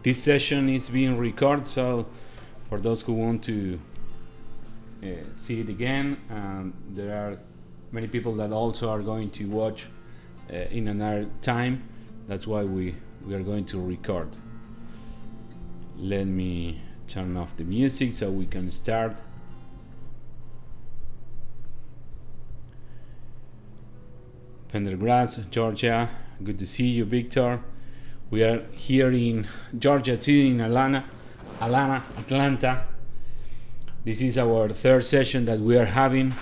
This session is being recorded, so for those who want to see it again, there are many people that also are going to watch in another time. That's why we are going to record. Let me turn off the music so we can start. Pendergrass, Georgia. Good to see you, Victor. We are here in Georgia too, in Atlanta. This is our third session that we are having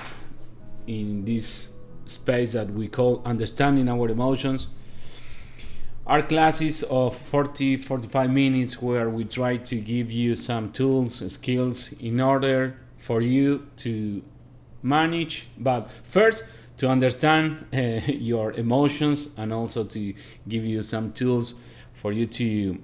in this space that we call Understanding Our Emotions. Our classes of 40-45 minutes where we try to give you some tools, skills in order for you to manage, but first to understand your emotions, and also to give you some tools for you to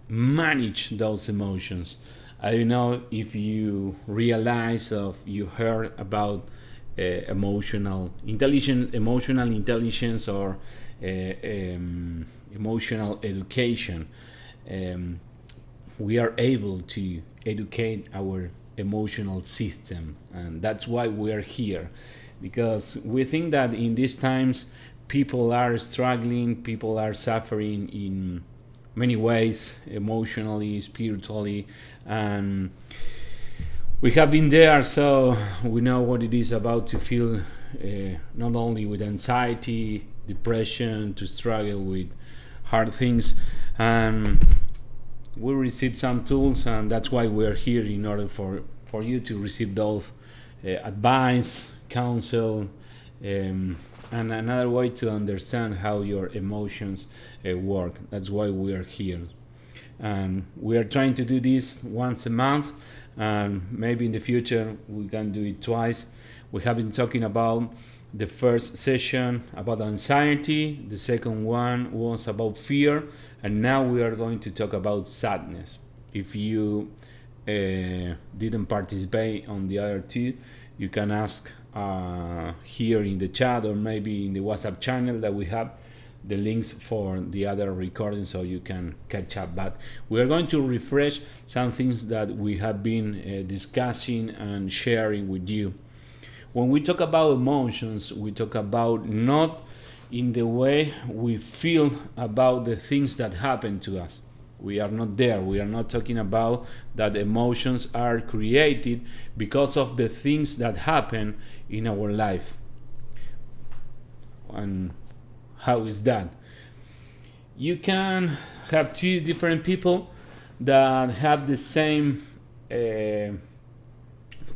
manage those emotions. I don't know if you realize or you heard about emotional intelligence or emotional education. We are able to educate our emotional system, and that's why we are here, because we think that in these times people are struggling, people are suffering in many ways, emotionally, spiritually, and we have been there, so we know what it is about to feel not only with anxiety, depression, to struggle with hard things. And we receive some tools, and that's why we're here, in order for you to receive those advice, counsel, and another way to understand how your emotions work. That's why we are here. And we are trying to do this once a month, and maybe in the future we can do it twice. We have been talking about the first session about anxiety, the second one was about fear, and now we are going to talk about sadness. If you didn't participate on the other two, you can ask here in the chat, or maybe in the WhatsApp channel that we have the links for the other recordings, so you can catch up. But we are going to refresh some things that we have been discussing and sharing with you. When we talk about emotions, we talk about not in the way we feel about the things that happen to us. We are not there. We are not talking about that emotions are created because of the things that happen in our life. And how is that? You can have two different people that have the same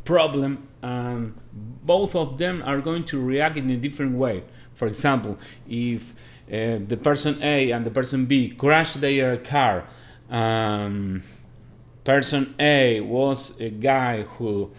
problem, and both of them are going to react in a different way. For example, if the person A and the person B crash their car, person A was a guy who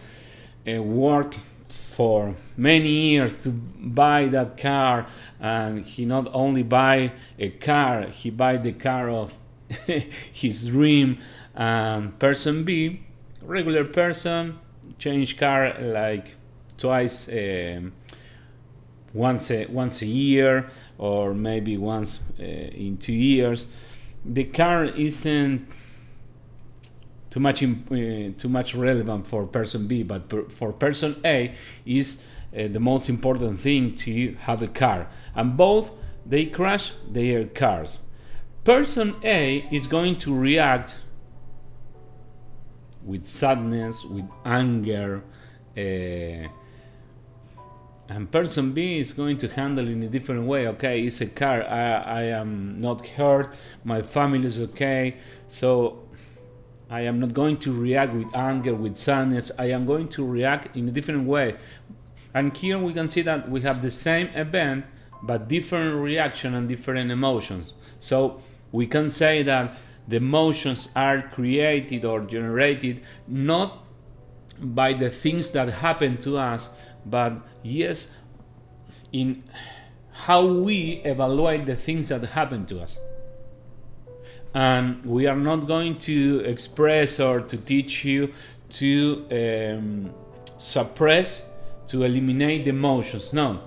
worked for many years to buy that car, and he not only buy a car, he buy the car of his dream. Person B, regular person, change car like twice, once a year, or maybe once in 2 years. The car isn't too much relevant for person B, but for person A is the most important thing, to have a car. And both, they crash their cars. Person A is going to react with sadness, with anger, and person B is going to handle in a different way. Okay, it's a car, I am not hurt, my family is okay, so I am not going to react with anger, with sadness. I am going to react in a different way. And here we can see that we have the same event, but different reaction and different emotions. So we can say that the emotions are created or generated not by the things that happen to us, but yes, in how we evaluate the things that happen to us. And we are not going to express or to teach you to suppress, to eliminate the emotions. No,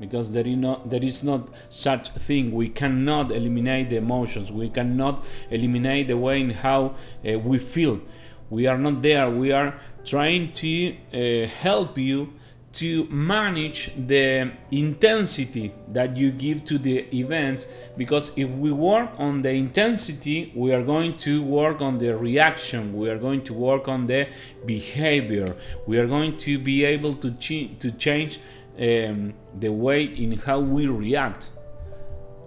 because there is not such thing. We cannot eliminate the emotions. We cannot eliminate the way in how we feel. We are not there. We are trying to help you to manage the intensity that you give to the events, because if we work on the intensity, we are going to work on the reaction, we are going to work on the behavior, we are going to be able to change the way in how we react.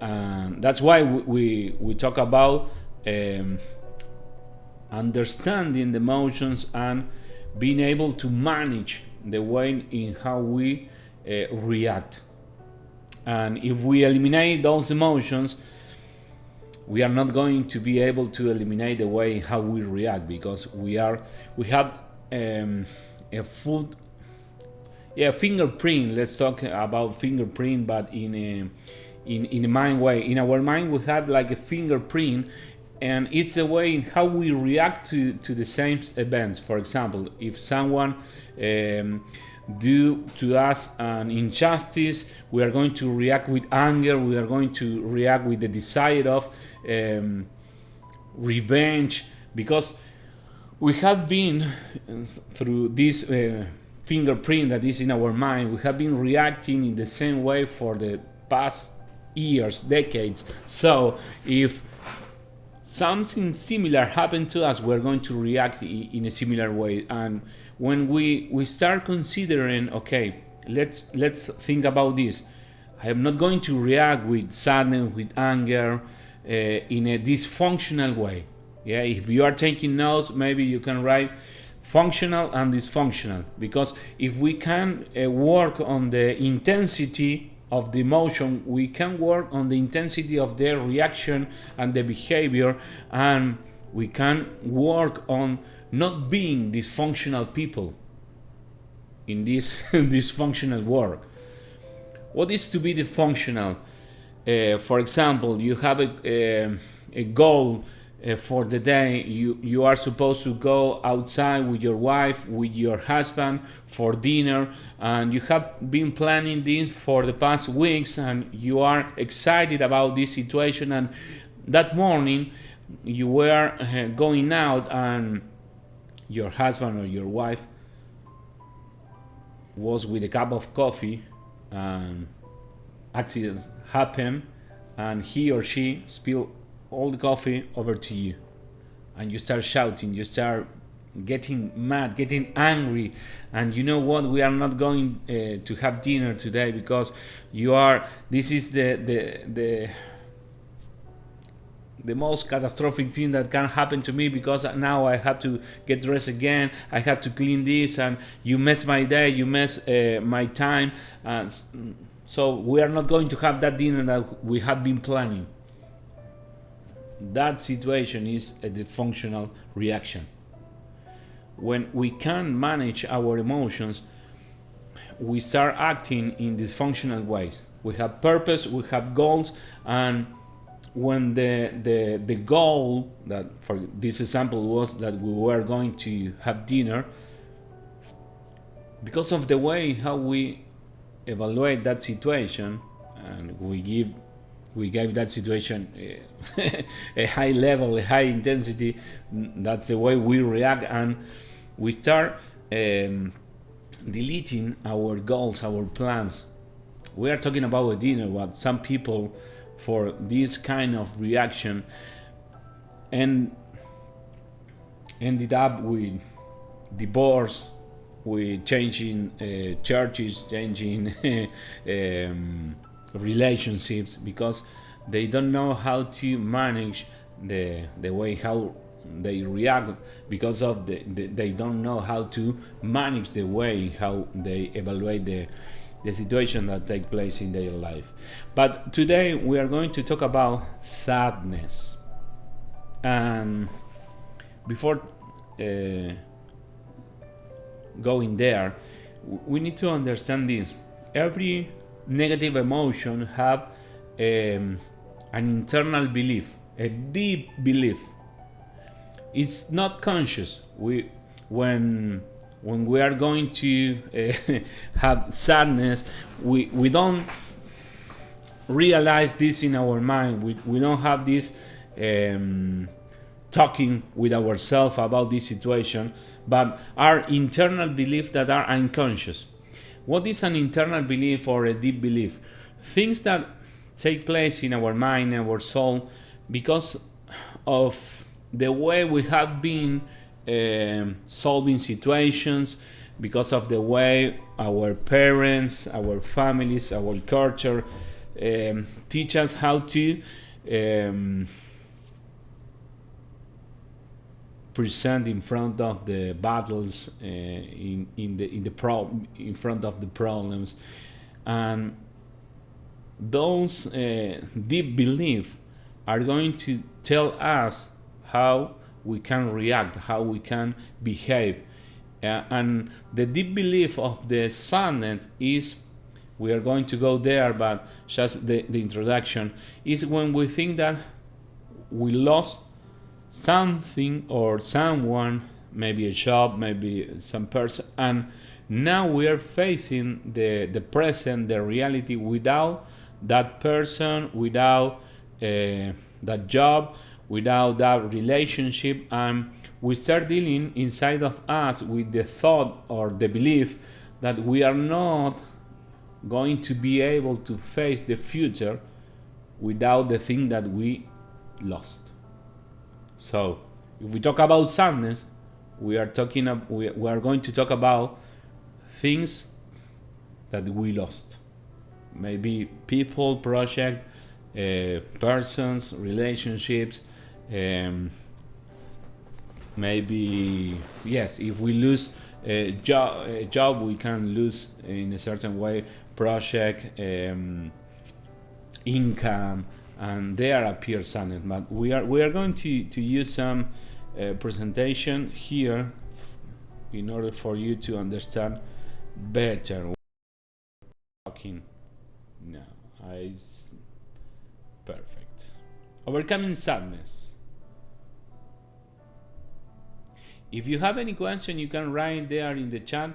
And that's why we talk about understanding the emotions and being able to manage the way in how we react. And if we eliminate those emotions, we are not going to be able to eliminate the way how we react, because we have a fingerprint. Let's talk about fingerprint, but in a mind way. In our mind, we have like a fingerprint, and it's a way in how we react to the same events. For example, if someone do to us an injustice, we are going to react with anger, we are going to react with the desire of revenge, because we have been through this fingerprint that is in our mind, we have been reacting in the same way for the past years, decades. So if something similar happened to us, we're going to react in a similar way. And when we start considering, okay, let's think about this, I am not going to react with sadness, with anger, in a dysfunctional way. Yeah, if you are taking notes, maybe you can write functional and dysfunctional, because if we can work on the intensity of the emotion, we can work on the intensity of their reaction and the behavior, and we can work on not being dysfunctional people in this dysfunctional work. What is to be dysfunctional? For example, you have a goal for the day. You are supposed to go outside with your wife, with your husband for dinner, and you have been planning this for the past weeks, and you are excited about this situation. And that morning you were going out, and your husband or your wife was with a cup of coffee, and accidents happen, and he or she spilled all the coffee over to you, and you start shouting, you start getting mad, getting angry, and you know what, we are not going to have dinner today, because this is the most catastrophic thing that can happen to me, because now I have to get dressed again, I have to clean this, and you mess my day, you mess my time, and so we are not going to have that dinner that we have been planning. That situation is a dysfunctional reaction. When we can manage our emotions, we start acting in dysfunctional ways. We have purpose, we have goals, and when the goal, that for this example was that we were going to have dinner, because of the way how we evaluate that situation, and we gave that situation a high level, a high intensity, that's the way we react, and we start deleting our goals, our plans. We are talking about a dinner, but some people, for this kind of reaction, and ended up with divorce, with changing churches, changing relationships, because they don't know how to manage the way how they react, because of they don't know how to manage the way how they evaluate the situation that take place in their life. But today we are going to talk about sadness. And before going there, we need to understand this. Every negative emotion have an internal belief, a deep belief. It's not conscious. When we are going to have sadness, we don't realize this in our mind. We don't have this um, talking with ourselves about this situation, but our internal beliefs that are unconscious. What is an internal belief or a deep belief? Things that take place in our mind and our soul because of the way we have been solving situations, because of the way our parents, our families, our culture teach us how to um, present in front of the battles, in front of the problems, and those deep beliefs are going to tell us how we can react, how we can behave. And the deep belief of the sadness is, we are going to go there, but just the introduction is when we think that we lost something or someone, maybe a job, maybe some person, and now we are facing the present, the reality, without that person, without that job, without that relationship, and we start dealing inside of us with the thought or the belief that we are not going to be able to face the future without the thing that we lost. So, if we talk about sadness, we are going to talk about things that we lost. Maybe people, project, persons, relationships. Maybe yes, if we lose a job, we can lose in a certain way project, income, and there appear sadness. But we are going to use some presentation here in order for you to understand better. Talking now, perfect. Overcoming sadness. If you have any question, you can write there in the chat.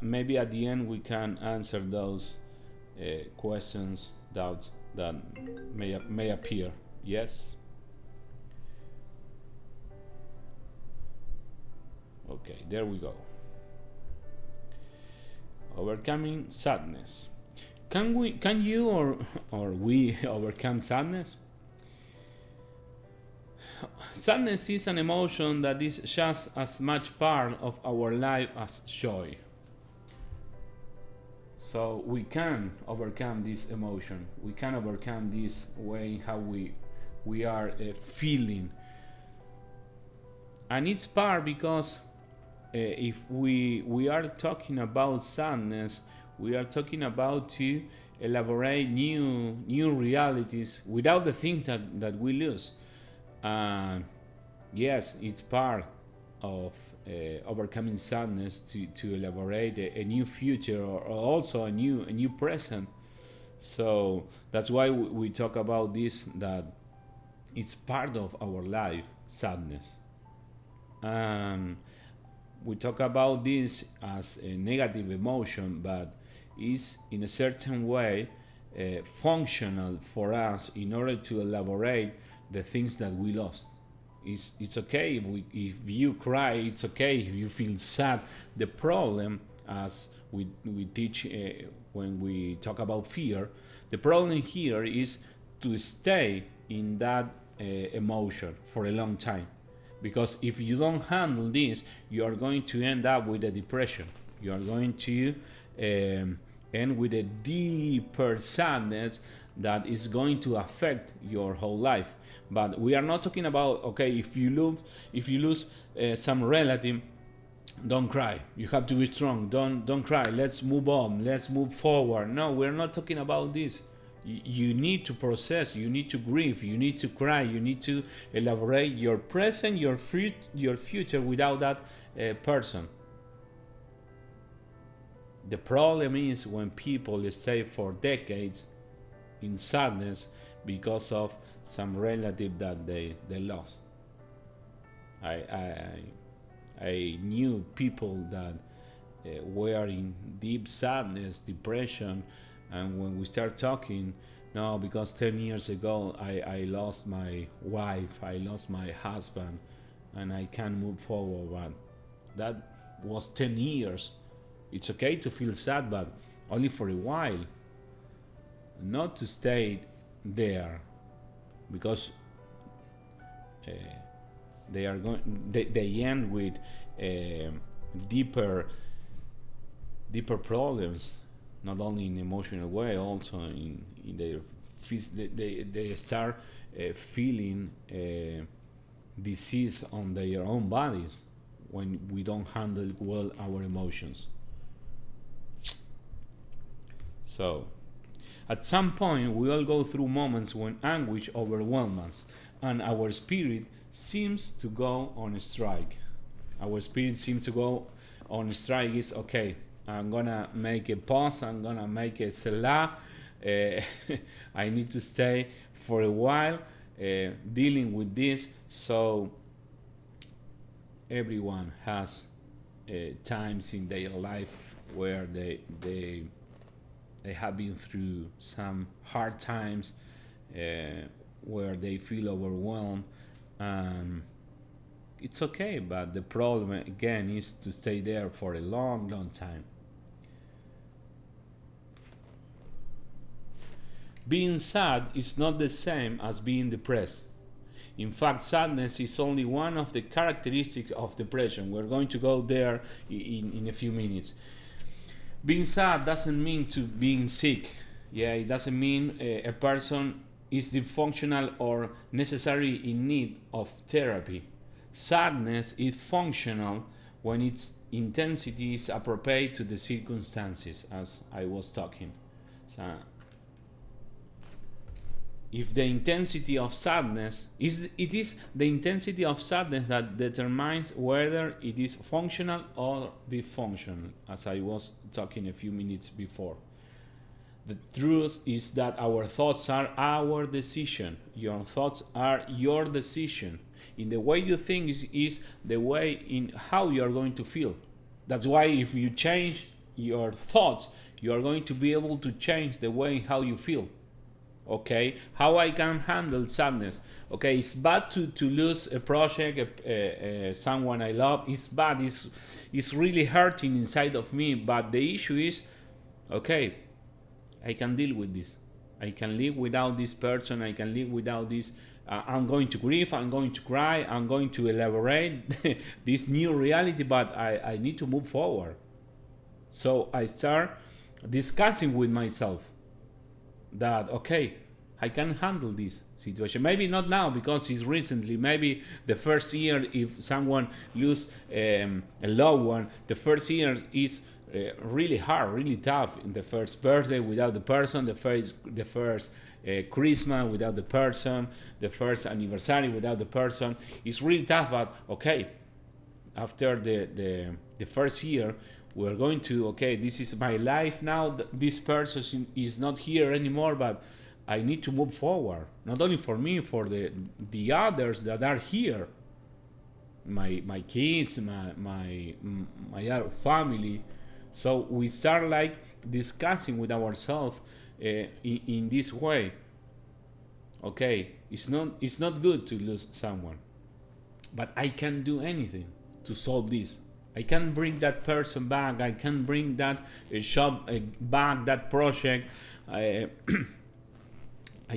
Maybe at the end we can answer those questions, doubts that may appear. Yes. Okay, there we go. Overcoming sadness. Can you or we overcome sadness? Sadness is an emotion that is just as much part of our life as joy. So we can overcome this emotion. We can overcome this way how we are feeling, and it's part because if we are talking about sadness, we are talking about to elaborate new realities without the things that we lose. Yes, it's part of overcoming sadness to elaborate a new future, or also a new present. So that's why we talk about this, that it's part of our life, sadness. And we talk about this as a negative emotion, but is in a certain way functional for us in order to elaborate the things that we lost. It's okay if you cry, it's okay if you feel sad. The problem, as we teach when we talk about fear, the problem here is to stay in that emotion for a long time. Because if you don't handle this, you are going to end up with a depression. You are going to end with a deeper sadness that is going to affect your whole life. But we are not talking about, okay, if you lose some relative, don't cry. You have to be strong. Don't cry. Let's move on. Let's move forward. No, we're not talking about this. You need to process. You need to grieve. You need to cry. You need to elaborate your present, your future without that person. The problem is when people stay for decades in sadness because of some relative that they lost. I knew people that were in deep sadness, depression, and when we start talking, No, because 10 years ago I lost my wife, I lost my husband, and I can't move forward. But that was 10 years. It's okay to feel sad, but only for a while, not to stay there, because uh, they end with uh, deeper deeper problems, not only in emotional way, also in their they start feeling disease on their own bodies when we don't handle well our emotions. So at some point we all go through moments when anguish overwhelms us and our spirit seems to go on strike. Our spirit seems to go on strike. Is okay, I'm gonna make a pause, I'm gonna make a selah. uh, I need to stay for a while dealing with this. So everyone has times in their life where they have been through some hard times, where they feel overwhelmed, and it's okay. But the problem again is to stay there for a long, long time. Being sad is not the same as being depressed. In fact, sadness is only one of the characteristics of depression. We're going to go there in a few minutes. Being sad doesn't mean to being sick. Yeah, it doesn't mean a person is dysfunctional or necessarily in need of therapy. Sadness is functional when its intensity is appropriate to the circumstances, as I was talking. So if the intensity of sadness is, it is the intensity of sadness that determines whether it is functional or dysfunctional, as I was talking a few minutes before. The truth is that our thoughts are our decision. Your thoughts are your decision. In the way you think is the way in how you are going to feel. That's why if you change your thoughts, you are going to be able to change the way how you feel. Okay, how I can handle sadness. Okay, it's bad to lose a project, someone I love. It's bad. It's really hurting inside of me. But the issue is, okay, I can deal with this. I can live without this person. I can live without this. I'm going to grieve. I'm going to cry. I'm going to elaborate this new reality. But I need to move forward. So I start discussing with myself that okay, I can handle this situation. Maybe not now because it's recently. Maybe the first year, if someone lose a loved one, the first year is really hard, really tough. In the first birthday without the person, the first Christmas without the person, the first anniversary without the person, it's really tough. But okay, after the first year, we're going to, okay, this is my life now. This person is not here anymore, but I need to move forward. Not only for me, for the others that are here, my kids, my other family. So we start like discussing with ourselves in this way. Okay, it's not good to lose someone, but I can do anything to solve this. I can bring that person back. I can bring that shop back, that project. I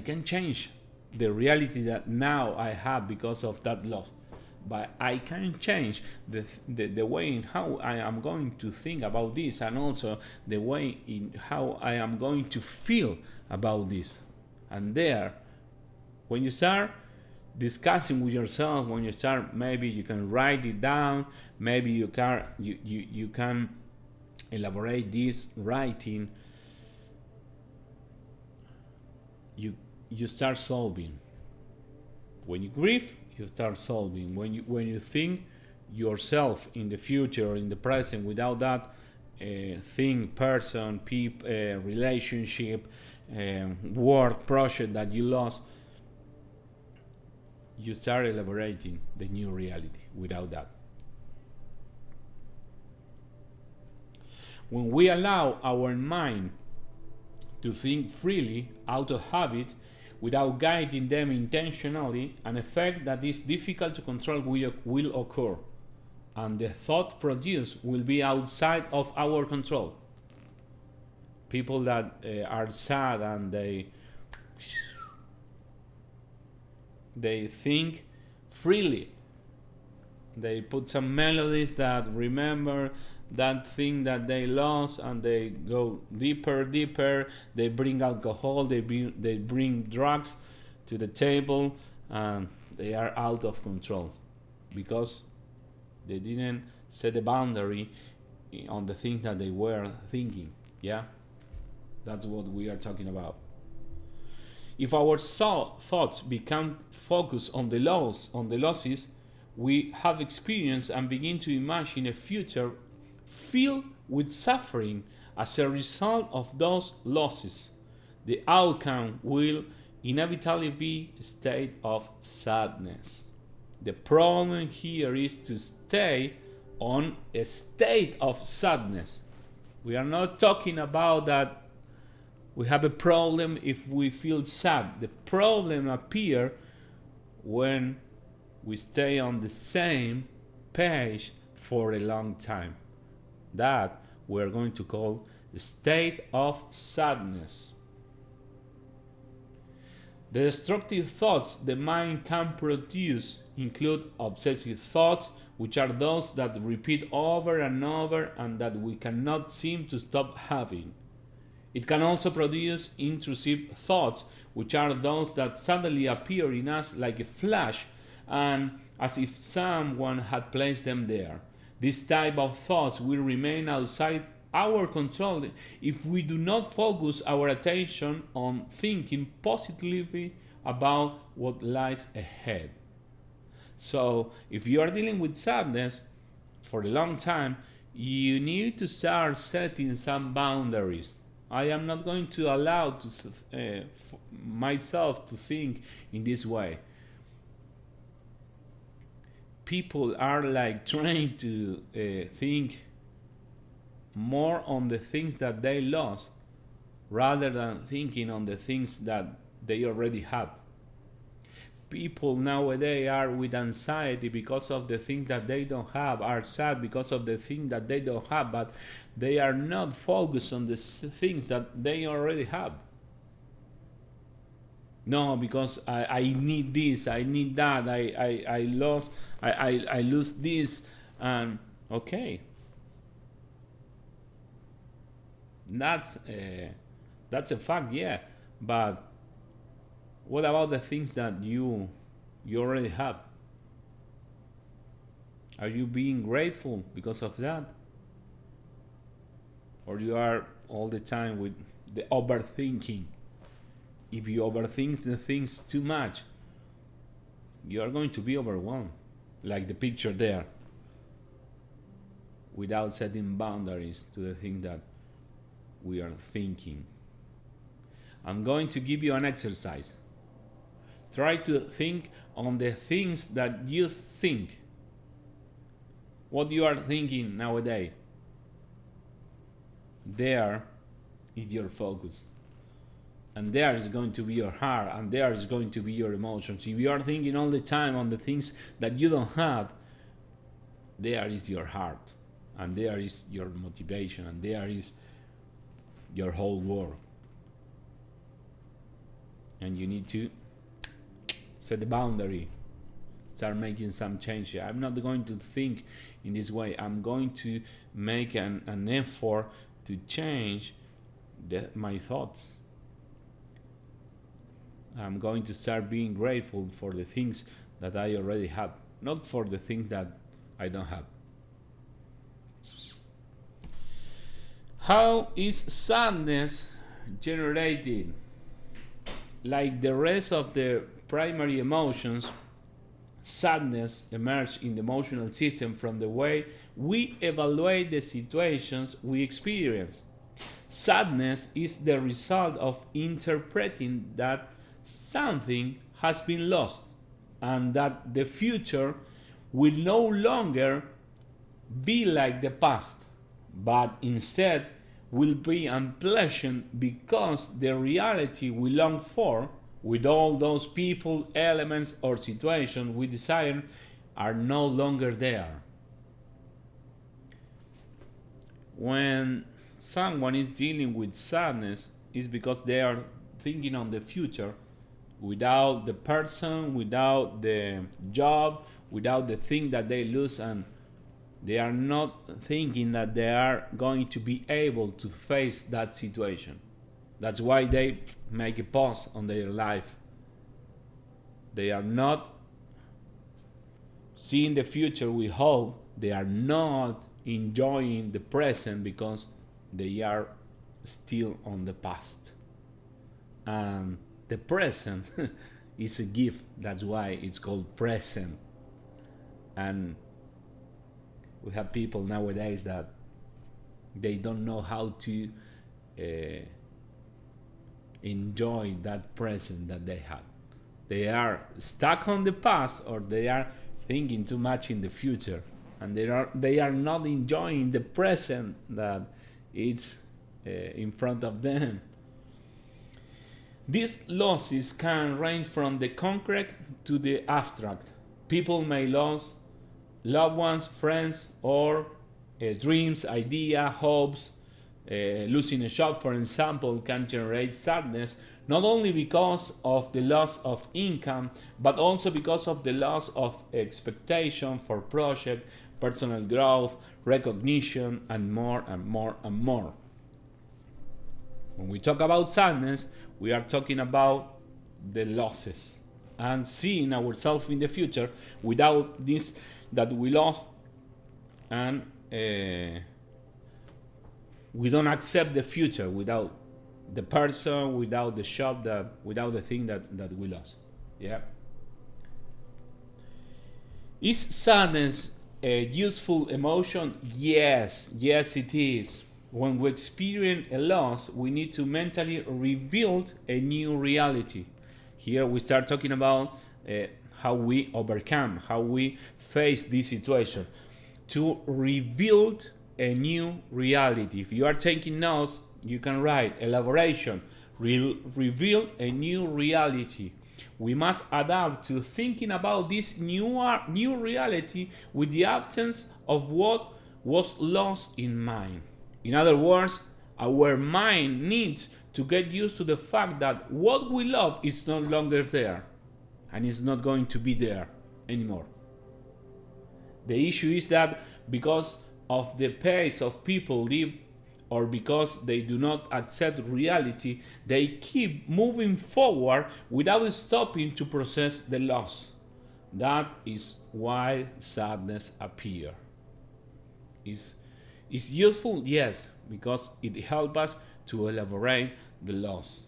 can change the reality that now I have because of that loss. But I can change the way in how I am going to think about this, and also the way in how I am going to feel about this. And there, when you start discussing with yourself, when you start, maybe you can write it down, maybe you can elaborate this writing, you start solving. When you grieve, you start solving. When you think yourself in the future or in the present without that thing, person, relationship, work, project that you lost, you start elaborating the new reality without that. When we allow our mind to think freely out of habit without guiding them intentionally, an effect that is difficult to control will occur, and the thought produced will be outside of our control. People that are sad and they think freely. They put some melodies that remember that thing that they lost, and they go deeper, deeper. They bring alcohol, they bring drugs to the table, and they are out of control because they didn't set a boundary on the things that they were thinking. Yeah, that's what we are talking about. If our thoughts become focused on the losses we have experienced, and begin to imagine a future filled with suffering as a result of those losses, the outcome will inevitably be a state of sadness. The problem here is to stay on a state of sadness. We are not talking about that we have a problem if we feel sad. The problem appears when we stay on the same page for a long time. That we're going to call a state of sadness. The destructive thoughts the mind can produce include obsessive thoughts, which are those that repeat over and over and that we cannot seem to stop having. It can also produce intrusive thoughts, which are those that suddenly appear in us like a flash and as if someone had placed them there. This type of thoughts will remain outside our control if we do not focus our attention on thinking positively about what lies ahead. So, if you are dealing with sadness for a long time, you need to start setting some boundaries. I am not going to allow myself to think in this way. People are like trying to think more on the things that they lost rather than thinking on the things that they already have. People nowadays are with anxiety because of the things that they don't have, are sad because of the things that they don't have, but they are not focused on the things that they already have. No, because I need this, I need that, I lose this, and okay, that's a fact, yeah. But what about the things that you already have? Are you being grateful because of that, or you are all the time with the overthinking? If you overthink the things too much, you are going to be overwhelmed, like the picture there, without setting boundaries to the thing that we are thinking. I'm going to give you an exercise. Try to think on the things that you think. What you are thinking nowadays. There is your focus. And there is going to be your heart, and there is going to be your emotions. If you are thinking all the time on the things that you don't have, there is your heart, and there is your motivation, and there is your whole world. And you need to set the boundary, start making some change. I'm not going to think in this way. I'm going to make an effort to change my thoughts. I'm going to start being grateful for the things that I already have, not for the things that I don't have. How is sadness generated? Like the rest of the primary emotions, sadness emerges in the emotional system from the way we evaluate the situations we experience. Sadness is the result of interpreting that something has been lost and that the future will no longer be like the past, but instead will be unpleasant because the reality we long for, with all those people, elements, or situations we desire, are no longer there. When someone is dealing with sadness, it's because they are thinking on the future without the person, without the job, without the thing that they lose, and they are not thinking that they are going to be able to face that situation. That's why they make a pause on their life. They are not seeing the future with hope. They are not enjoying the present because they are still on the past. And the present is a gift. That's why it's called present. And we have people nowadays that they don't know how to enjoy that present that they have. They are stuck on the past, or they are thinking too much in the future, and they are not enjoying the present that it's in front of them. These losses can range from the concrete to the abstract. People may lose loved ones, friends, or dreams, ideas, hopes. Losing a job, for example, can generate sadness, not only because of the loss of income, but also because of the loss of expectation for project, personal growth, recognition, and more and more and more. When we talk about sadness, we are talking about the losses and seeing ourselves in the future without this that we lost, and we don't accept the future without the person, without the shop, without the thing that we lost. Yeah. Is sadness a useful emotion? Yes, it is. When we experience a loss, we need to mentally rebuild a new reality. Here we start talking about how we overcome, how we face this situation. To rebuild a new reality. If you are taking notes, you can write elaboration, reveal a new reality. We must adapt to thinking about this new reality with the absence of what was lost in mind. In other words, our mind needs to get used to the fact that what we love is no longer there, and is not going to be there anymore. The issue is that because of the pace of people live, or because they do not accept reality, they keep moving forward without stopping to process the loss. That is why sadness appears. It's useful, yes, because it helps us to elaborate the loss.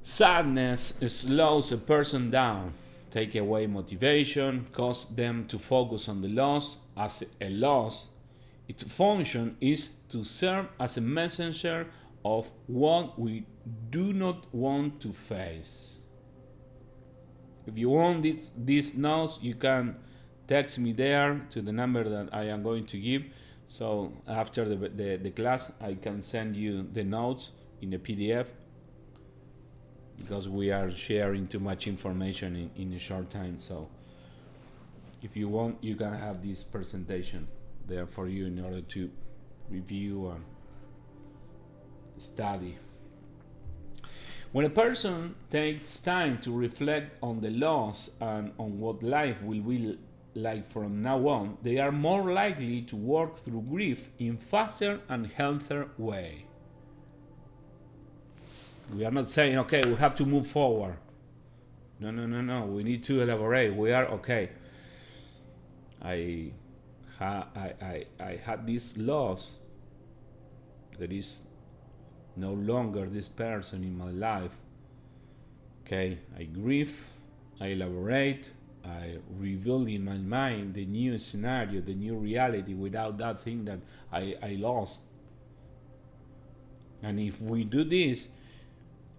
Sadness slows a person down, take away motivation, cause them to focus on the loss as a loss. Its function is to serve as a messenger of what we do not want to face. If you want these notes, you can text me there to the number that I am going to give. So after the class, I can send you the notes in a PDF, because we are sharing too much information in a short time. So if you want, you can have this presentation there for you in order to review and study. When a person takes time to reflect on the loss and on what life will be like from now on, they are more likely to work through grief in faster and healthier way. We are not saying, okay, we have to move forward. No. We need to elaborate. We are okay. I had this loss. There is no longer this person in my life. Okay, I grieve, I elaborate, I reveal in my mind the new scenario, the new reality without that thing that I lost. And if we do this,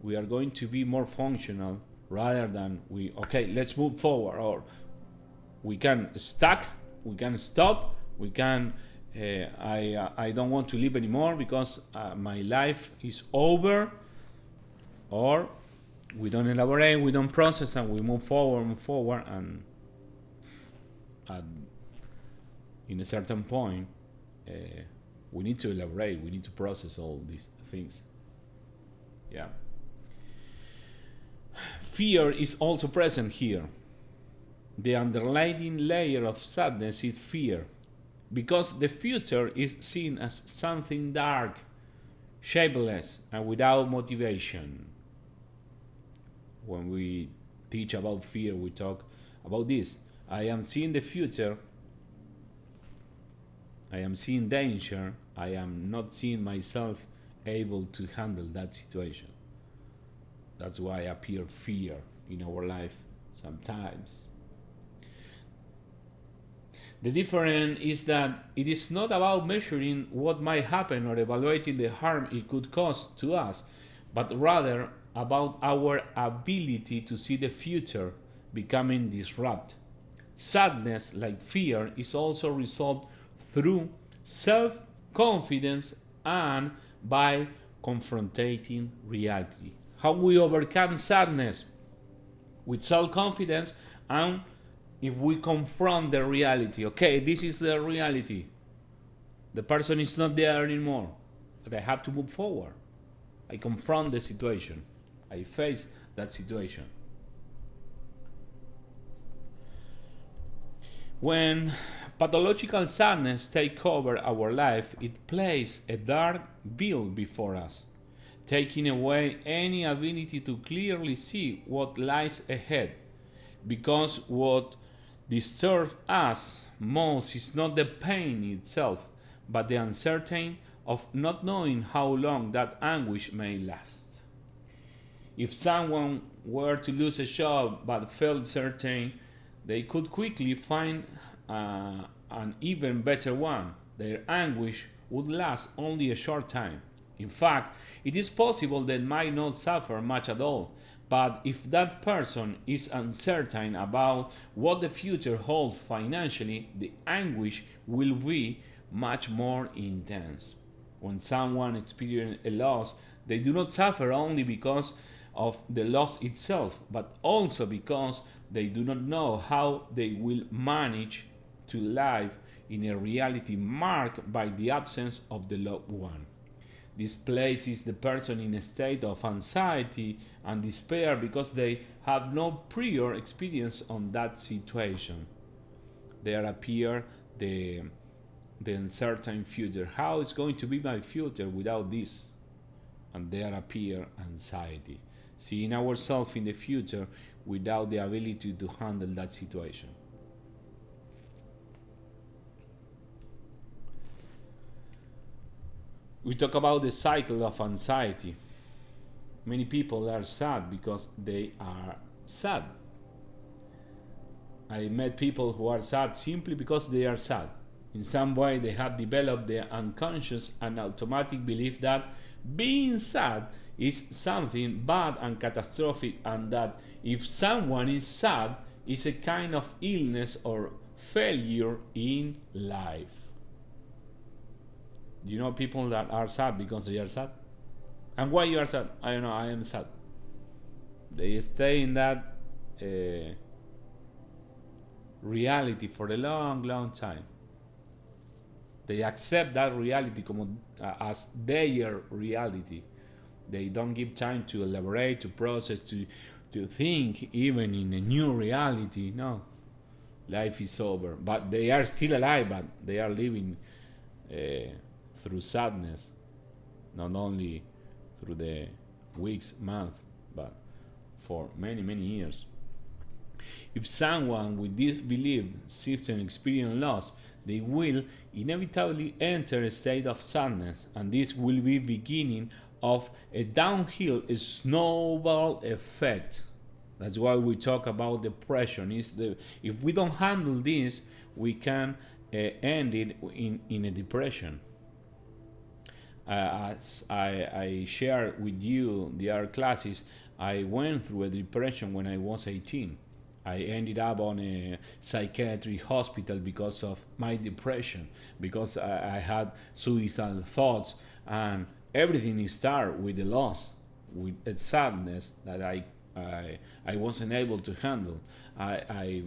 we are going to be more functional rather than let's move forward, or we can stuck, we can stop, we can I don't want to live anymore because my life is over, or we don't elaborate, we don't process, and we move forward, and at, in a certain point, uh, we need to elaborate, we need to process all these things. Yeah. Fear is also present here. The underlying layer of sadness is fear, because the future is seen as something dark, shapeless, and without motivation. When we teach about fear, we talk about this. I am seeing the future, I am seeing danger, I am not seeing myself able to handle that situation. That's why appear fear in our life sometimes. The difference is that it is not about measuring what might happen or evaluating the harm it could cause to us, but rather about our ability to see the future becoming disrupted. Sadness, like fear, is also resolved through self confidence and by confronting reality. How we overcome sadness? With self confidence, and if we confront the reality. Okay, this is the reality. The person is not there anymore, but I have to move forward. I confront the situation, I face that situation. When pathological sadness takes over our life, it places a dark veil before us, taking away any ability to clearly see what lies ahead. Because what disturbs us most is not the pain itself, but the uncertainty of not knowing how long that anguish may last. If someone were to lose a job but felt certain they could quickly find an even better one, their anguish would last only a short time. In fact, it is possible they might not suffer much at all, but if that person is uncertain about what the future holds financially, the anguish will be much more intense. When someone experiences a loss, they do not suffer only because of the loss itself, but also because they do not know how they will manage to live in a reality marked by the absence of the loved one. This places the person in a state of anxiety and despair because they have no prior experience on that situation. There appear the uncertain future. How is going to be my future without this? And there appear anxiety, seeing ourselves in the future without the ability to handle that situation. We talk about the cycle of anxiety. Many people are sad because they are sad. I met people who are sad simply because they are sad. In some way, they have developed the unconscious and automatic belief that being sad is something bad and catastrophic, and that if someone is sad, it's a kind of illness or failure in life. You know people that are sad because they are sad? And why you are sad? I don't know, I am sad. They stay in that reality for a long, long time. They accept that reality as their reality. They don't give time to elaborate, to process, to think even in a new reality. No, life is over. But they are still alive, but they are living through sadness, not only through the weeks, months, but for many, many years. If someone with this belief seeks and experience loss, they will inevitably enter a state of sadness, and this will be beginning of a downhill a snowball effect. That's why we talk about depression. If we don't handle this, we can end it in a depression. As I shared with you the other classes, I went through a depression when I was 18. I ended up on a psychiatric hospital because of my depression, because I had suicidal thoughts, and everything started with the loss, with a sadness that I wasn't able to handle. I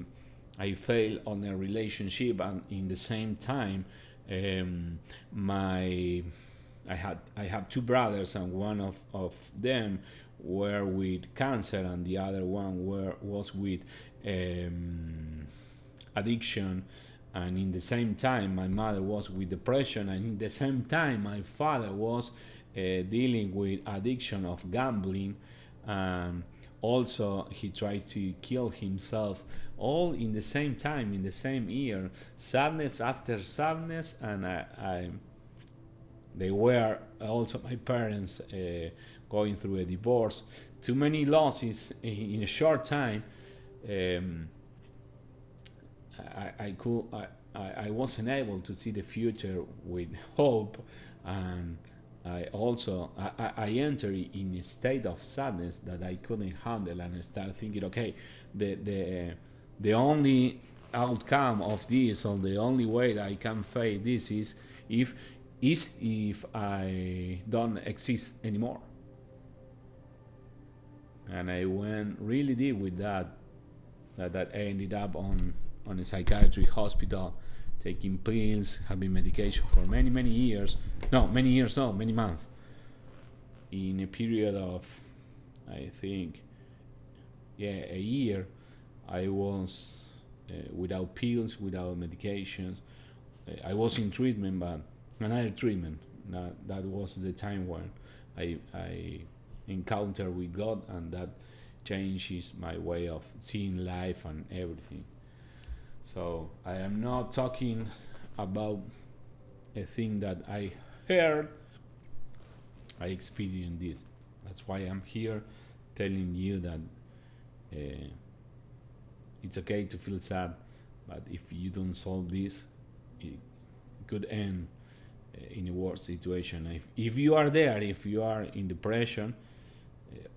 I failed on a relationship, and in the same time, my I have two brothers, and one of them were with cancer, and the other one was with addiction. And in the same time, my mother was with depression, and in the same time, my father was dealing with addiction of gambling. And also, he tried to kill himself, all in the same time, in the same year. Sadness after sadness, and they were also my parents going through a divorce. Too many losses in a short time. Um, I wasn't able to see the future with hope, and I entered in a state of sadness that I couldn't handle, and I started thinking, okay, the only outcome of this, or the only way that I can face this if if I don't exist anymore. And I went really deep with that I ended up on a psychiatric hospital, taking pills, having medication for many years. No, many years, no, many months. In a period of, I think, yeah, a year, I was without pills, without medications. I was in treatment, but another treatment. That was the time when I encountered with God, and that changes my way of seeing life and everything. So I am not talking about a thing that I heard. I experienced this. That's why I'm here telling you that it's okay to feel sad, but if you don't solve this, it could end in a worse situation. If you are there, if you are in depression,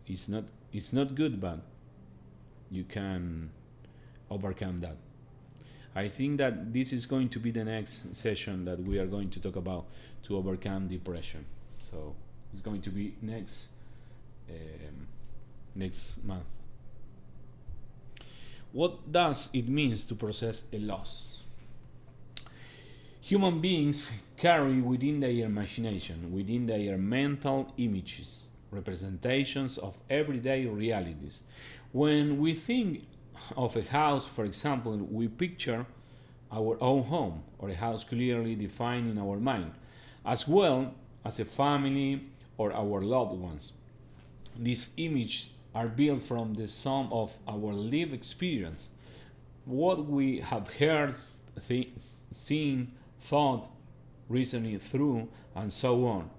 it's not good, but you can overcome that. I think that this is going to be the next session that we are going to talk about to overcome depression. So it's going to be next month. What does it mean to process a loss? Human beings carry within their imagination, within their mental images, representations of everyday realities. When we think of a house, for example, we picture our own home, or a house clearly defined in our mind, as well as a family or our loved ones. These images are built from the sum of our lived experience, what we have heard, seen, thought, reasoning through, and so on.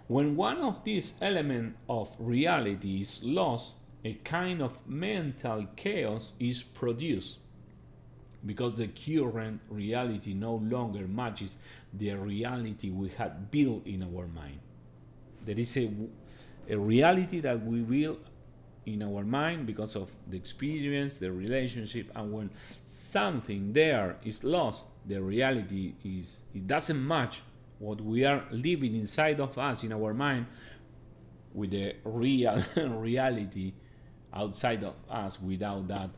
When one of these elements of reality is lost, a kind of mental chaos is produced, because the current reality no longer matches the reality we had built in our mind. There is a reality that we build in our mind because of the experience, the relationship, and when something there is lost, the reality it doesn't match what we are living inside of us in our mind with the real reality outside of us, without that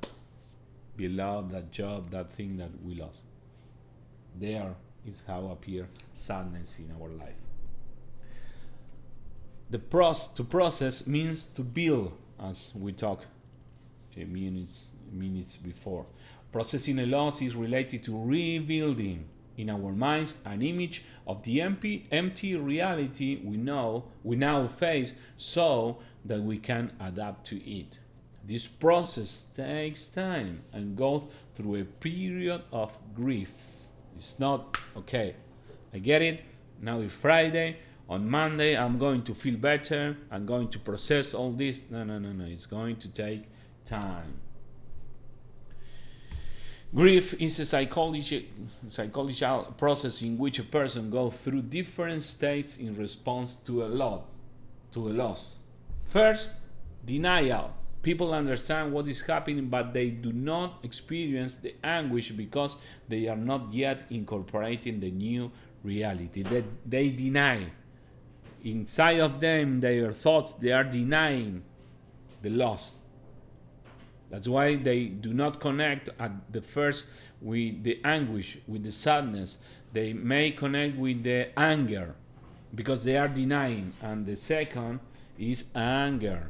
beloved, that job, that thing that we lost. There is how appear sadness in our life. To process means to build, as we talked minutes before. Processing a loss is related to rebuilding in our minds an image of the empty reality we now face, so that we can adapt to it. This process takes time and goes through a period of grief. It's not okay, I get it, now it's Friday, on Monday I'm going to feel better, I'm going to process all this. No, it's going to take time. Grief is a psychological process in which a person goes through different states in response to a loss. First, denial. People understand what is happening, but they do not experience the anguish because they are not yet incorporating the new reality. They deny. Inside of them, their thoughts, they are denying the loss. That's why they do not connect at the first with the anguish, with the sadness. They may connect with the anger because they are denying. And the second is anger.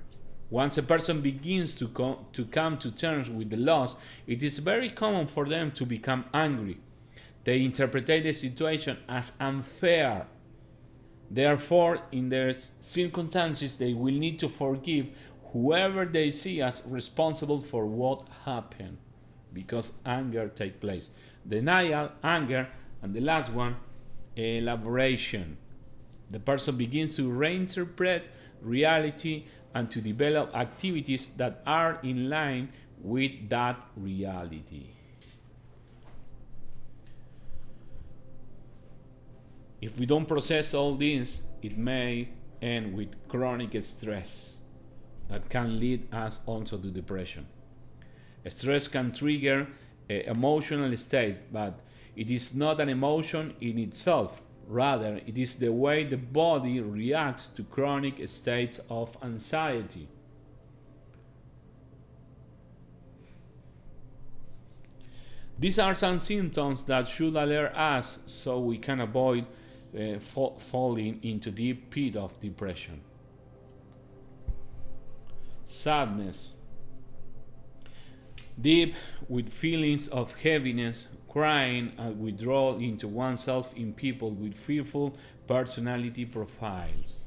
Once a person begins to come to terms with the loss, it is very common for them to become angry. They interpret the situation as unfair. Therefore, in their circumstances, they will need to forgive whoever they see as responsible for what happened, because anger takes place. Denial, anger, and the last one, elaboration. The person begins to reinterpret reality and to develop activities that are in line with that reality. If we don't process all this, it may end with chronic stress that can lead us also to depression. Stress can trigger emotional states, but it is not an emotion in itself. Rather, it is the way the body reacts to chronic states of anxiety. These are some symptoms that should alert us so we can avoid falling into deep pit of depression. Sadness. Deep with feelings of heaviness, crying, and withdrawal into oneself in people with fearful personality profiles.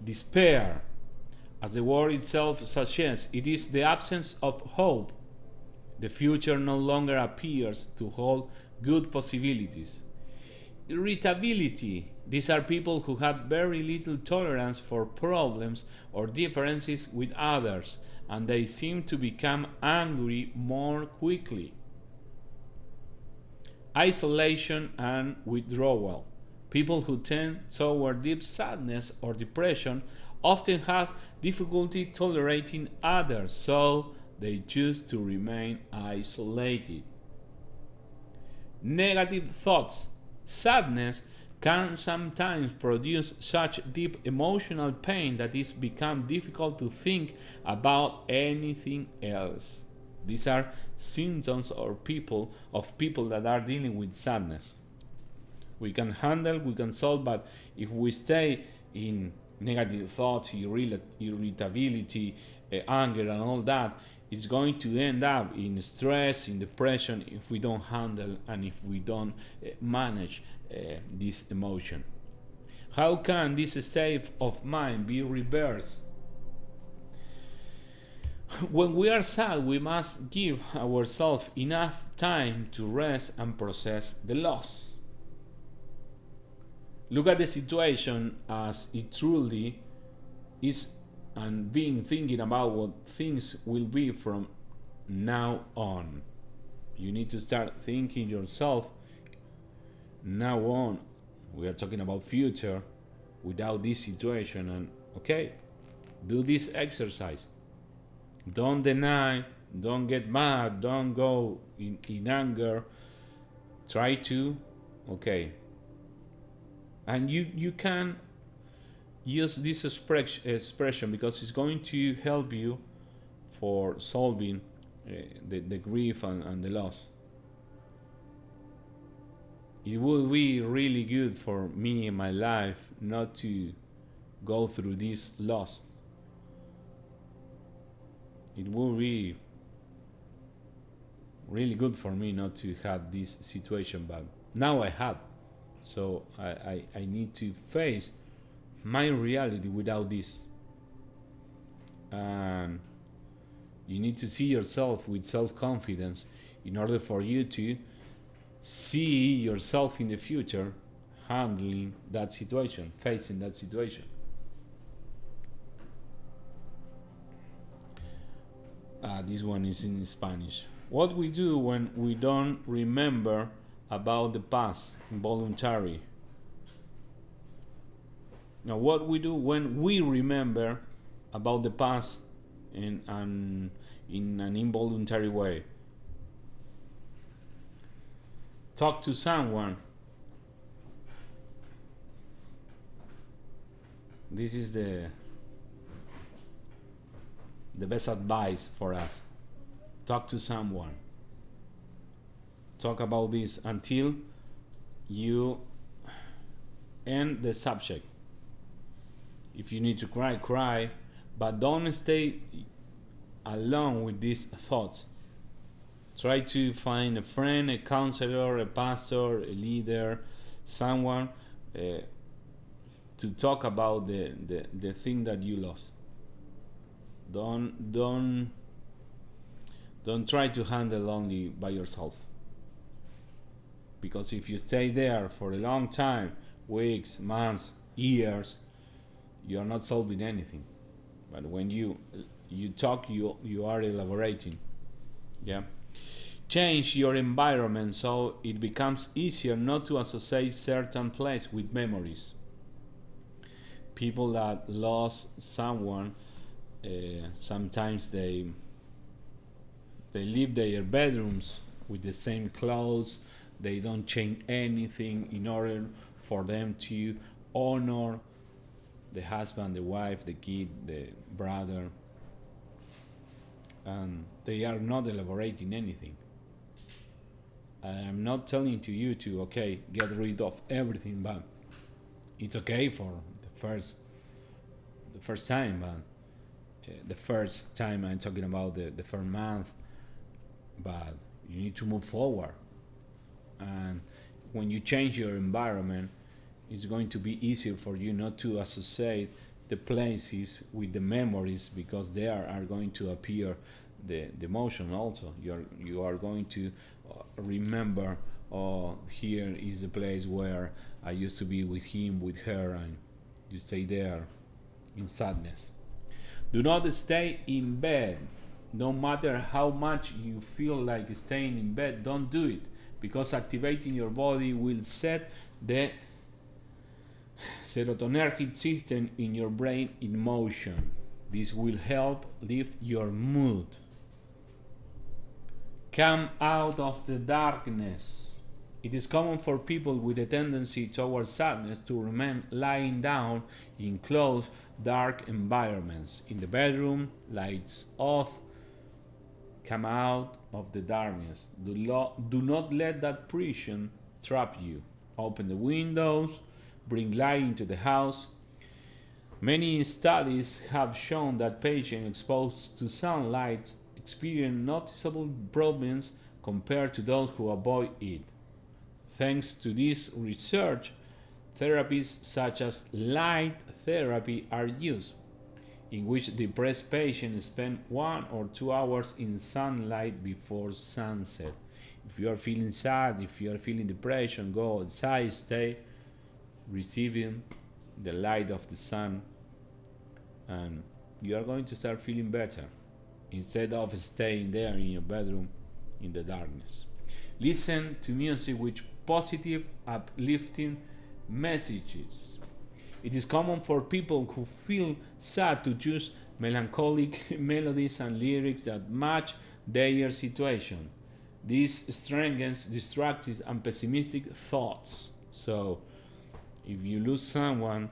Despair. As the word itself suggests, it is the absence of hope. The future no longer appears to hold good possibilities. Irritability. These are people who have very little tolerance for problems or differences with others, and they seem to become angry more quickly. Isolation and withdrawal. People who tend toward deep sadness or depression often have difficulty tolerating others, so they choose to remain isolated. Negative thoughts. Sadness can sometimes produce such deep emotional pain that it becomes difficult to think about anything else. These are symptoms of people that are dealing with sadness. We can handle, we can solve, but if we stay in negative thoughts, irritability, anger, and all that, it's going to end up in stress, in depression, if we don't handle and if we don't manage this emotion. How can this state of mind be reversed? When we are sad, we must give ourselves enough time to rest and process the loss. Look at the situation as it truly is and thinking about what things will be from now on. You need to start thinking yourself now on. We are talking about future without this situation, and okay, do this exercise. Don't deny, don't get mad, don't go in anger. Try to, okay. And you can use this expression because it's going to help you for solving the grief and the loss. It would be really good for me in my life not to go through this loss. It would be really good for me not to have this situation, but now I have. So I need to face my reality without this. And you need to see yourself with self-confidence in order for you to see yourself in the future handling that situation, facing that situation. This one is in Spanish. What we do when we don't remember about the past, involuntary. Now, what we do when we remember about the past in an involuntary way. Talk to someone. This is the best advice for us. Talk to someone. Talk about this until you end the subject. If you need to cry, cry, but don't stay alone with these thoughts. Try to find a friend, a counselor, a pastor, a leader, someone to talk about the thing that you lost. Don't try to handle only by yourself. Because if you stay there for a long time, weeks, months, years, you are not solving anything. But when you talk, you are elaborating. Yeah. Change your environment so it becomes easier not to associate certain place with memories. People that lost someone, sometimes they leave their bedrooms with the same clothes. They don't change anything in order for them to honor the husband, the wife, the kid, the brother, and they are not elaborating anything. I'm not telling to you to get rid of everything, but it's okay for the first time. But the first time I'm talking about the first month, but you need to move forward. And when you change your environment, it's going to be easier for you not to associate the places with the memories, because there are going to appear the emotion also. You are going to remember, oh, here is the place where I used to be with him, with her, and you stay there in sadness. Do not stay in bed. No matter how much you feel like staying in bed, don't do it, because activating your body will set the serotonergic system in your brain in motion. This will help lift your mood. Come out of the darkness. It is common for people with a tendency towards sadness to remain lying down in closed, dark environments. In the bedroom, lights off. Come out of the darkness. Do not let that prison trap you. Open the windows. Bring light into the house. Many studies have shown that patients exposed to sunlight experience noticeable improvements compared to those who avoid it. Thanks to this research, therapies such as light therapy are used, in which depressed patients spend 1 or 2 hours in sunlight before sunset. If you are feeling sad, if you are feeling depression, go outside, stay receiving the light of the sun, and you are going to start feeling better instead of staying there in your bedroom in the darkness. Listen to music with positive, uplifting messages. It is common for people who feel sad to choose melancholic melodies and lyrics that match their situation. This strengthens destructive and pessimistic thoughts. So, if you lose someone,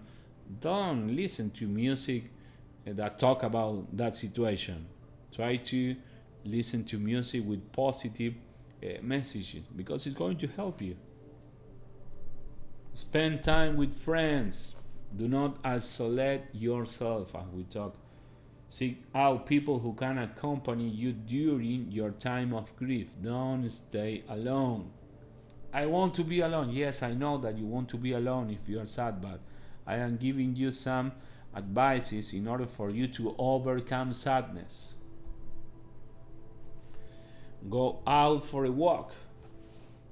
don't listen to music that talk about that situation. Try to listen to music with positive messages, because it's going to help you. Spend time with friends. Do not isolate yourself, as we talk. Seek out people who can accompany you during your time of grief. Don't stay alone. I want to be alone. Yes, I know that you want to be alone if you are sad, but I am giving you some advices in order for you to overcome sadness. Go out for a walk.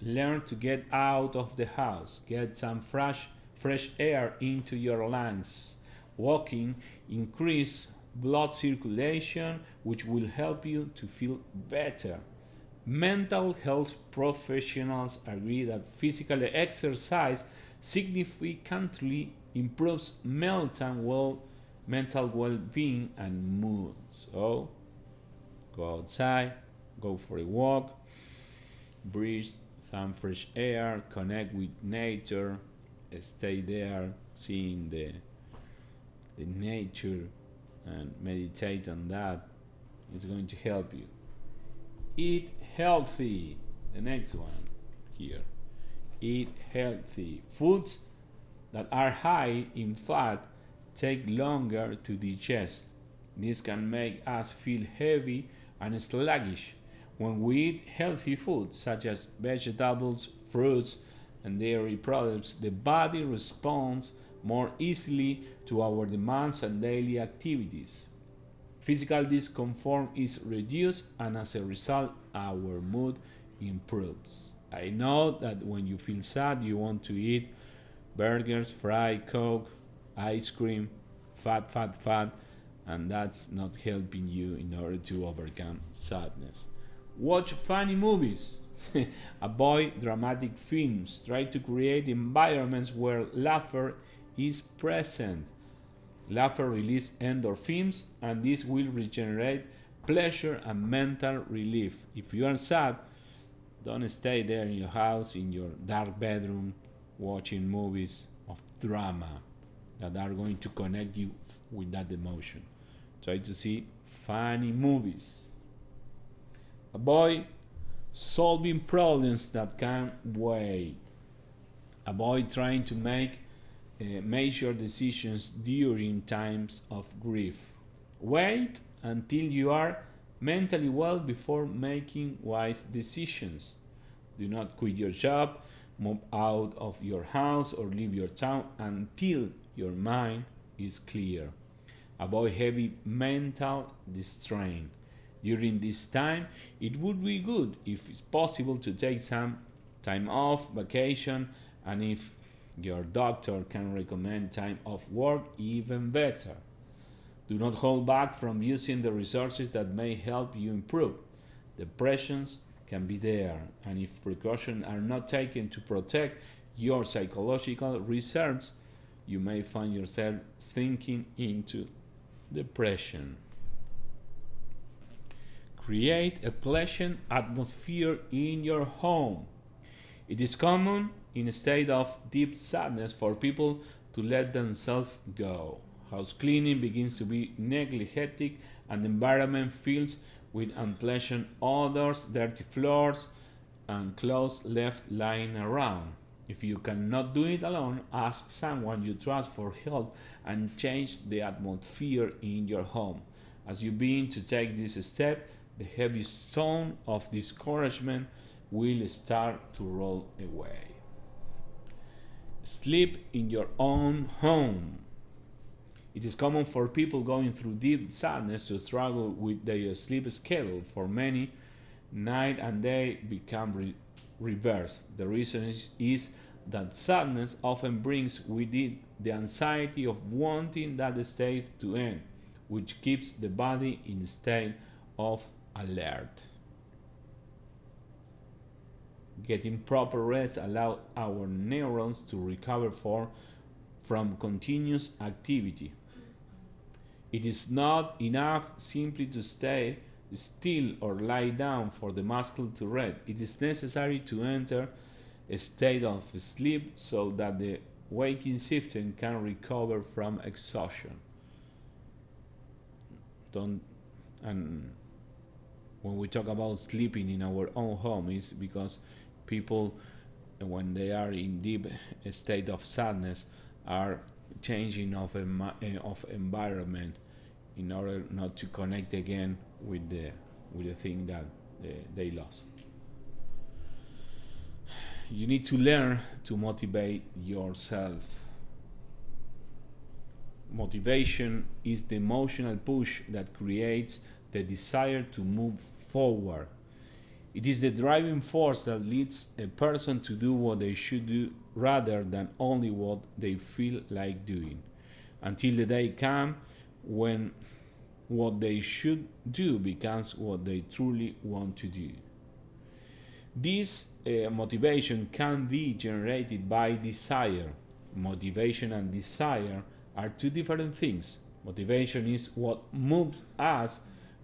Learn to get out of the house. Get some fresh air into your lungs. Walking increases blood circulation, which will help you to feel better. Mental health professionals agree that physical exercise significantly improves mental mental well-being and mood. So go outside, go for a walk, breathe some fresh air, connect with nature, stay there, seeing the nature, and meditate on that. It's going to help you. Eat healthy. The next one here. Eat healthy. Foods that are high in fat take longer to digest. This can make us feel heavy and sluggish. When we eat healthy foods such as vegetables, fruits, and dairy products, the body responds more easily to our demands and daily activities. Physical discomfort is reduced, and as a result, our mood improves. I know that when you feel sad, you want to eat burgers, fried coke, ice cream, fat, and that's not helping you in order to overcome sadness. Watch funny movies. Avoid dramatic films. Try to create environments where laughter is present. Laughter releases endorphins, and this will regenerate pleasure and mental relief. If you are sad, don't stay there in your house, in your dark bedroom, watching movies of drama that are going to connect you with that emotion. Try to see funny movies. Avoid solving problems that can wait. Avoid trying to make major decisions during times of grief. Wait until you are mentally well before making wise decisions. Do not quit your job, move out of your house, or leave your town until your mind is clear. Avoid heavy mental strain. During this time, it would be good if it's possible to take some time off, vacation, and if your doctor can recommend time off work, even better. Do not hold back from using the resources that may help you improve. Depressions can be there, and if precautions are not taken to protect your psychological reserves, you may find yourself sinking into depression. Create a pleasant atmosphere in your home. It is common in a state of deep sadness for people to let themselves go. House cleaning begins to be neglected, and the environment fills with unpleasant odors, dirty floors, and clothes left lying around. If you cannot do it alone, ask someone you trust for help and change the atmosphere in your home. As you begin to take this step, the heavy stone of discouragement will start to roll away. Sleep in your own home. It is common for people going through deep sadness to struggle with their sleep schedule. For many, night and day become reversed. The reason is that sadness often brings with it the anxiety of wanting that state to end, which keeps the body in a state of alert. Getting proper rest allows our neurons to recover from continuous activity. It is not enough simply to stay still or lie down for the muscle to rest. It is necessary to enter a state of sleep so that the waking system can recover from exhaustion. And when we talk about sleeping in our own home, is because people, when they are in deep state of sadness, are changing of environment in order not to connect again with the thing that they lost. You need to learn to motivate yourself. Motivation is the emotional push that creates the desire to move forward. It is the driving force that leads a person to do what they should do rather than only what they feel like doing, until the day comes when what they should do becomes what they truly want to do. This motivation can be generated by desire. Motivation and desire are two different things. Motivation is what moves us,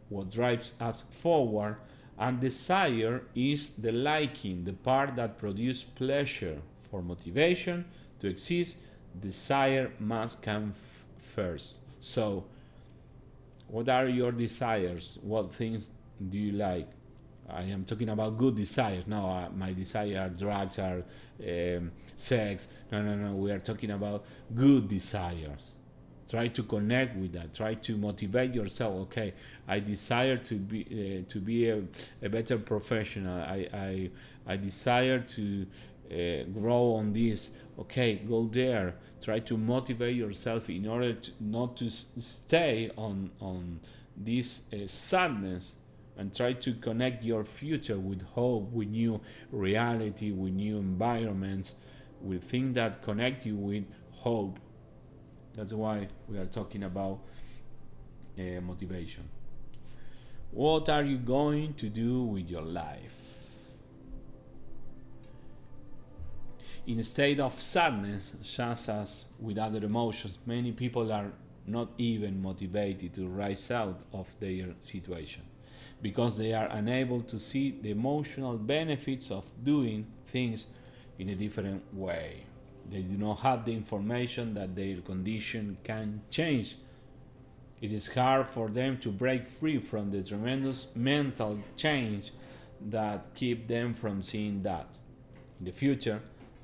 what drives us forward, and desire is the liking, the part that produces pleasure. For motivation to exist, desire must come first. So, what are your desires? What things do you like? I am talking about good desires. No, my desire are drugs, are sex. No, no, no. We are talking about good desires. Try to connect with that. Try to motivate yourself. Okay, I desire to be a better professional. I desire to grow on this. Okay, go there. Try to motivate yourself in order to not to stay on this sadness, and try to connect your future with hope, with new reality, with new environments, with things that connect you with hope. That's why we are talking about motivation. What are you going to do with your life? In a state of sadness, just as with other emotions, many people are not even motivated to rise out of their situation because they are unable to see the emotional benefits of doing things in a different way. They do not have the information that their condition can change. It is hard for them to break free from the tremendous mental change that keep them from seeing that. In the future,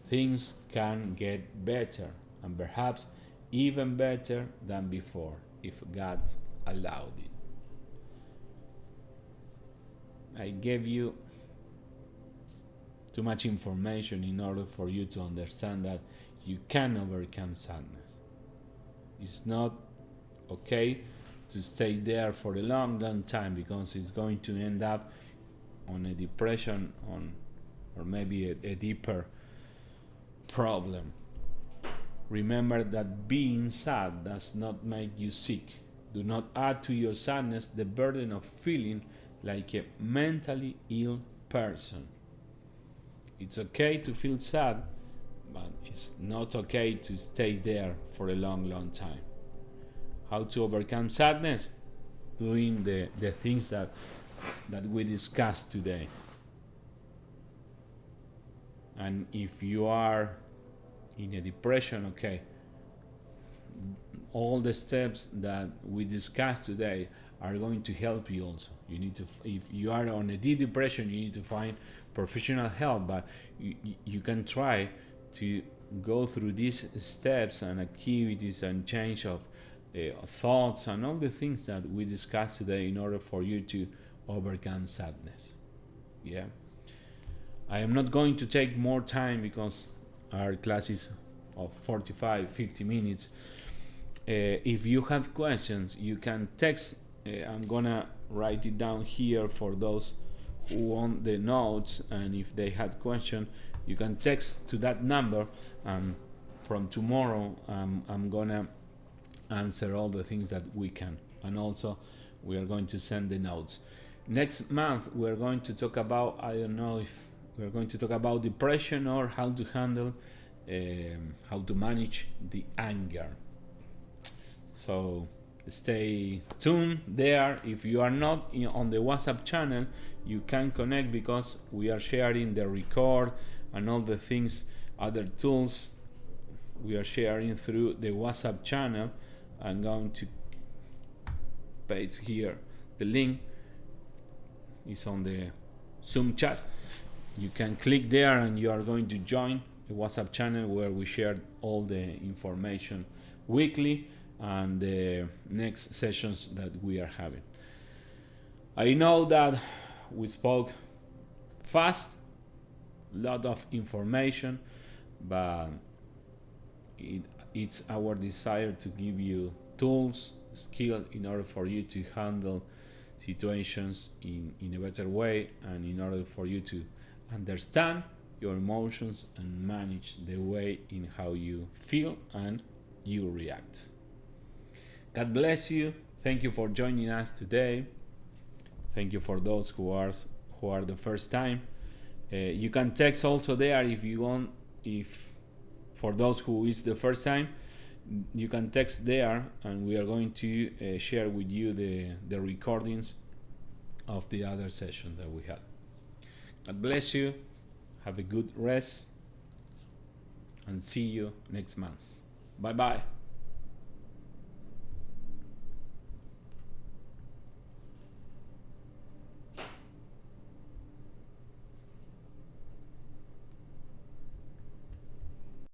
things can get better, and perhaps even better than before, if God allowed it. I gave you too much information in order for you to understand that you can overcome sadness. It's not okay to stay there for a long, long time, because it's going to end up on a depression, or maybe a deeper problem. Remember that being sad does not make you sick. Do not add to your sadness the burden of feeling like a mentally ill person. It's okay to feel sad, but it's not okay to stay there for a long, long time. How to overcome sadness? Doing the things that we discussed today. And if you are in a depression, okay, all the steps that we discussed today are going to help you also. You need to, if you are on a deep depression, you need to find professional help, but you can try to go through these steps and activities and change of thoughts and all the things that we discussed today in order for you to overcome sadness. Yeah. I am not going to take more time because our class is of 45-50 minutes. If you have questions, you can text. I'm gonna write it down here for those who want the notes, and if they had question, you can text to that number. From tomorrow, I'm gonna answer all the things that we can, and also we are going to send the notes. Next month we're going to talk about, I don't know if we're going to talk about depression or how to handle, how to manage the anger. So stay tuned there. If you are not on the WhatsApp channel, you can connect, because we are sharing the record and all the things, other tools we are sharing through the WhatsApp channel. I'm going to paste here the link. It's on the Zoom chat. You can click there and you are going to join the WhatsApp channel where we share all the information weekly and the next sessions that we are having. I know that we spoke fast, lot of information, but it's our desire to give you tools, skill, in order for you to handle situations in a better way, and in order for you to understand your emotions and manage the way in how you feel and you react. God bless you. Thank you for joining us today. Thank you for those who are the first time. You can text also there if you want. If for those who is the first time, you can text there, and we are going to share with you the recordings of the other session that we had. God bless you. Have a good rest, and see you next month. Bye bye.